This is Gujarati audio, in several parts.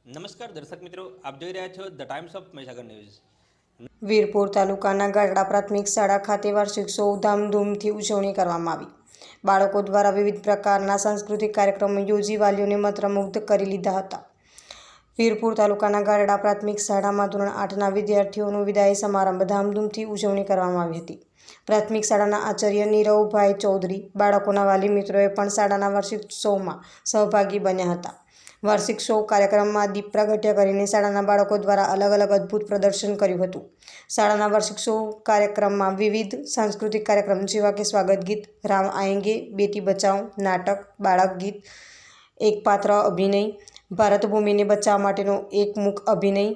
નમસ્કાર દર્શક મિત્રો, આપ જોઈ રહ્યા છો the Times of Mahisagar news. Virpur તાલુકાના ગારડા પ્રાથમિક શાળા ખાતે વાર્ષિકોત્સવ ધામધૂમથી ઉજવણી કરવામાં આવી। બાળકો દ્વારા વિવિધ પ્રકારના સાંસ્કૃતિક કાર્યક્રમો યોજી વાલીઓને મંત્રમુગ્ધ કરી લીધા હતા। વીરપુર તાલુકાના ગારડા પ્રાથમિક શાળામાં ધોરણ 8ના વિદ્યાર્થીઓનો વિદાય સમારંભ ધામધૂમથી ઉજવણી કરવામાં આવી હતી। પ્રાથમિક શાળાના આચાર્ય નીરવભાઈ ચૌધરી, બાળકોના વાલી મિત્રોએ પણ શાળાના વાર્ષિકોત્સવમાં સહભાગી બન્યા હતા। વાર્ષિકોત્સવ કાર્યક્રમમાં દીપ પ્રાગટ્ય કરીને શાળાના બાળકો દ્વારા અલગ અલગ અદ્ભુત પ્રદર્શન કર્યું હતું। શાળાના વાર્ષિકોત્સવ કાર્યક્રમમાં વિવિધ સાંસ્કૃતિક કાર્યક્રમ જેવા કે સ્વાગત ગીત, રામ આएंगे, બેટી બચાઓ, નાટક, બાળક ગીત, એક પાત્ર અભિનય, ભારત ભૂમિને બચાવવા માટેનો એક મૂક અભિનય,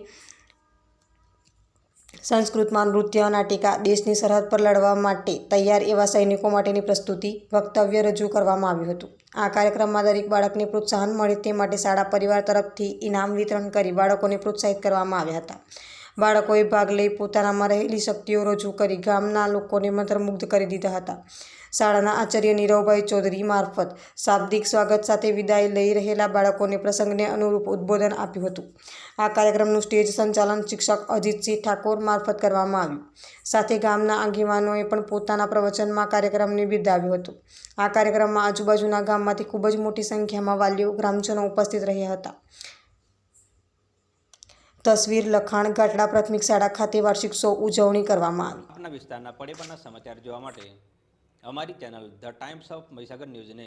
સંસ્કૃતમાં નૃત્ય નાટિકા, દેશની સરહદ પર લડવા માટે તૈયાર એવા સૈનિકો માટેની પ્રસ્તુતિ, વક્તવ્ય રજૂ કરવામાં આવ્યું હતું। આ કાર્યક્રમમાં દરેક બાળકને પ્રોત્સાહન મળે તે માટે શાળા પરિવાર તરફથી ઇનામ વિતરણ કરી બાળકોને પ્રોત્સાહિત કરવામાં આવ્યા હતા। બાળકોએ ભાગ લઈ પોતાનામાં રહેલી શક્તિઓ રજૂ કરી ગામના લોકોને મંત્રમુગ્ધ કરી દીધા હતા। શાળાના આચાર્ય નીરવભાઈ ચૌધરી મારફત શાબ્દિક સ્વાગત સાથે વિદાય લઈ રહેલા બાળકોને પ્રસંગને અનુરૂપ ઉદ્બોધન આપ્યું હતું। આ કાર્યક્રમનું સ્ટેજ સંચાલન શિક્ષક અજીતસિંહ ઠાકોર મારફત કરવામાં આવ્યું। સાથે ગામના આગેવાનોએ પણ પોતાના પ્રવચનમાં કાર્યક્રમને બિરદાવ્યો હતો। આ કાર્યક્રમમાં આજુબાજુના ગામમાંથી ખૂબ જ મોટી સંખ્યામાં વાલીઓ, ગ્રામજનો ઉપસ્થિત રહ્યા હતા। તસવીર લખાણ ગારડા પ્રાથમિક શાળા ખાતે વાર્ષિકોત્સવ ઉજવણી કરવામાં આવી। આપના વિસ્તારના પડે પડના સમાચાર જોવા માટે અમારી channel the Times of Mahisagar ન્યૂઝને